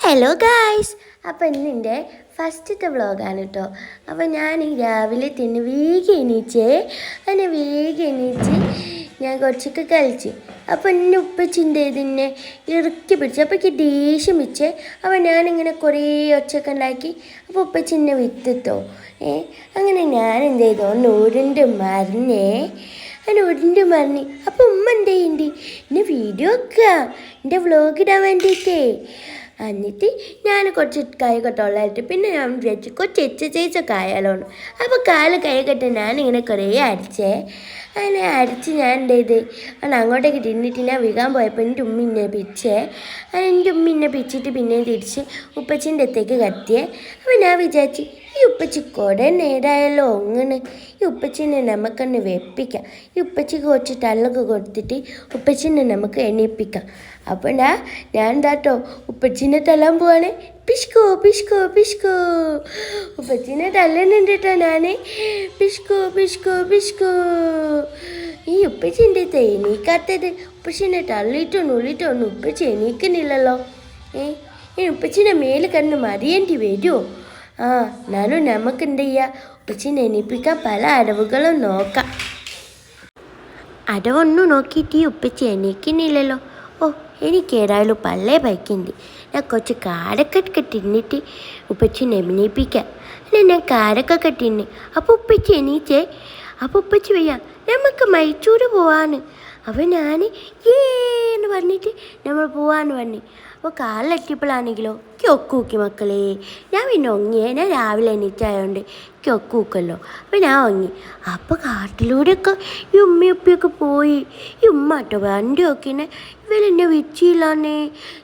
Hello guys, അപ്പോൾ ഇന്നിൻ്റെ ഫസ്റ്റത്തെ വ്ളോഗാണ് കേട്ടോ. അപ്പോൾ ഞാൻ രാവിലെ തന്നെ വേഗം എണീച്ച് ഞാൻ കുറച്ചൊക്കെ കളിച്ച്. അപ്പോൾ എന്നെ ഉപ്പച്ചിൻ്റെ ഇതിനെ ഇറുക്കി പിടിച്ചു. അപ്പോൾ എനിക്ക് ദേഷ്യം വെച്ച്. അപ്പോൾ ഞാനിങ്ങനെ കുറേ ഒച്ചയൊക്കെ ഉണ്ടാക്കി. അപ്പോൾ ഉപ്പച്ചിന്നെ വിത്തിട്ടോ. അങ്ങനെ ഞാൻ എന്ത് ചെയ്തു, ഒന്ന് ഉരുണ്ട് മറിഞ്ഞേ. അപ്പോൾ ഉമ്മ എന്ത് ചെയ്യുന്നുണ്ട്, എന്നെ വീഡിയോ വെക്കുക, എൻ്റെ വ്ളോഗ് ഇടാൻ വേണ്ടിയിട്ടേ. എന്നിട്ട് ഞാൻ കുറച്ച് കായൊക്കെ ഉള്ളതായിട്ട് പിന്നെ ഞാൻ വിചാരിച്ചു കുറച്ച് എക്സസൈസൊക്കെ ആയാലോന്ന്. അപ്പോൾ കൈയൊക്കെ ഞാനിങ്ങനെ കുറേ അങ്ങനെ അടിച്ച് ഞാൻ എന്ത് ചെയ്ത് അങ്ങോട്ടേക്ക് തിന്നിട്ട് ഞാൻ വീകാൻ പോയപ്പോൾ എൻ്റെ ഉമ്മ എന്നെ പിച്ചിട്ട് പിന്നെയും തിരിച്ച് ഉപ്പച്ചിൻ്റെ അടുത്തേക്ക് കത്തിയേ. അപ്പോൾ ഞാൻ വിചാരിച്ചു ഈ ഉപ്പച്ചി കുറെ നേരമായല്ലോ ഒങ്ങനെ, ഈ ഉപ്പച്ചിനെ നമുക്കൊന്ന് വെപ്പിക്കാം. ഈ ഉപ്പച്ചിക്ക് കുറച്ച് തള്ളൊക്കെ കൊടുത്തിട്ട് ഉപ്പച്ചിനെ നമുക്ക് എണീപ്പിക്കാം. അപ്പോൾ ഞാൻ എന്താട്ടോ ഉപ്പച്ചിനെ തല്ലാൻ പോവാണ്. പിഷ്കോ പിഷ്കോ പിഷ്കോ ഉപ്പച്ചിനെ തല്ലുന്നുണ്ട് കേട്ടോ ഞാൻ. പിഷ്കോ പിഷ്കോ പിഷ്കോ. ഈ ഉപ്പച്ചി എൻ്റെ എണീക്കാത്തത്, ഉപ്പച്ചിനെ തള്ളിയിട്ടൊന്നും ഉപ്പച്ചി എണീക്കുന്നില്ലല്ലോ. ഈ ഉപ്പച്ചിനെ മേല് കണ്ണ് മറിയേണ്ടി വരുമോ? നമുക്ക് എന്ത് ചെയ്യുക, ഉപ്പച്ചിനെ എണീപ്പിക്കാൻ പല അടവുകളും നോക്കാം. അടവൊന്നും നോക്കിയിട്ട് ഈ ഉപ്പച്ചി എണീക്കുന്നില്ലല്ലോ. എനിക്ക് ഏതായാലും പല്ലേ ബൈക്കുണ്ട്. ഞാൻ കുറച്ച് കാരക്കൊക്കെ തിന്നിട്ട് ഉപ്പച്ചിനെ എണീപ്പിക്കാം. ഞാൻ കാരക്കൊക്കെ തിന്ന്. അപ്പോൾ ഉപ്പച്ചി എണീച്ചേ. അപ്പോൾ ഉപ്പച്ചി വയ്യ, നമുക്ക് മൈസൂർ പോവാന്ന്. അപ്പോൾ ഞാൻ എന്ന് പറഞ്ഞിട്ട് നമ്മൾ പോവാന്ന് പറഞ്ഞു. അപ്പോൾ കാലിലെത്തിയപ്പോഴാണെങ്കിലോ ഒക്കൂക്കി മക്കളെ. ഞാൻ പിന്നെ ഒങ്ങിയേ, ഞാൻ രാവിലെ എണീറ്റായതുകൊണ്ട് ഒക്കൂക്കല്ലോ. അപ്പോൾ ഞാൻ ഒങ്ങി. അപ്പോൾ കാട്ടിലൂടെയൊക്കെ ഈ ഉമ്മയൊക്കെ പോയി. ഈ ഉമ്മ കേട്ടോ വണ്ടി നോക്കിനെ. ഇവരെന്നെ വെച്ചില്ലാന്നേ.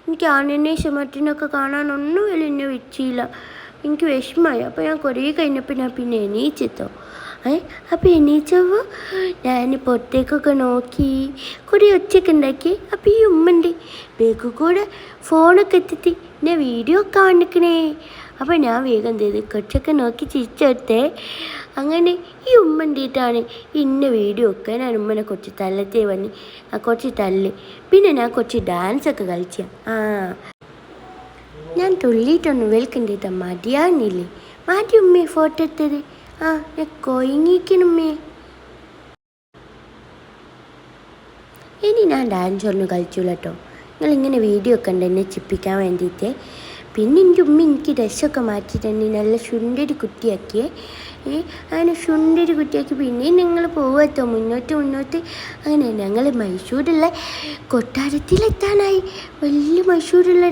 എനിക്ക് ആനേനെ മറ്റിനൊക്കെ കാണാനൊന്നും ഇവരെന്നെ വെച്ചില്ല. എനിക്ക് വിഷമമായി. അപ്പോൾ ഞാൻ കുറേ കഴിഞ്ഞപ്പോൾ ഞാൻ പിന്നെ എണീച്ചെത്തോ. അപ്പോൾ എണീച്ചപ്പോൾ ഞാൻ പുറത്തേക്കൊക്കെ നോക്കി, കുറേ ഒച്ചയൊക്കെ ഉണ്ടാക്കി. അപ്പോൾ ഈ ഉമ്മൻ്റെ ബാഗ് കൂടെ ഫോണൊക്കെ എത്തിയിട്ട് എന്നെ വീഡിയോ ഒക്കെ വന്നിക്കണേ. അപ്പോൾ ഞാൻ വേഗം ചെയ്ത് കുറച്ചൊക്കെ നോക്കി ചിരിച്ചെടുത്തേ. അങ്ങനെ ഈ ഉമ്മൻ്റെയിട്ടാണ് ഇന്ന വീഡിയോ ഒക്കെ. ഞാൻ ഉമ്മനെ കുറച്ച് തല്ലത്തേ വന്ന് കുറച്ച് തല്ല്. പിന്നെ ഞാൻ കുറച്ച് ഡാൻസൊക്കെ കളിച്ച. ഞാൻ തുള്ളിയിട്ടൊന്നും വെൽക്കണ്ടിട്ട മതിയാകുന്നില്ലേ. മാറ്റി ഉമ്മയെ ഫോട്ടോ എടുത്തത്. ഞാൻ കൊയങ്ങിക്കണുമ്മേ. ഇനി ഞാൻ ഡാൻസ് ഒന്നും കളിച്ചില്ല കേട്ടോ. നിങ്ങളിങ്ങനെ വീഡിയോ ഒക്കെ ഉണ്ട് എന്നെ ചിപ്പിക്കാൻ വേണ്ടിയിട്ട്. പിന്നെ എൻ്റെ ഉമ്മ എനിക്ക് ഡ്രസ്സൊക്കെ മാറ്റിയിട്ടുണ്ട്, നല്ല സുന്ദരി കുട്ടിയാക്കിയേ. അങ്ങനെ സുന്ദരി കുട്ടിയാക്കി പിന്നെയും ഞങ്ങൾ പോകത്തോ മുന്നോട്ട്. അങ്ങനെ ഞങ്ങൾ മൈസൂരുള്ള കൊട്ടാരത്തിലെത്താനായി. വലിയ മൈസൂരുള്ള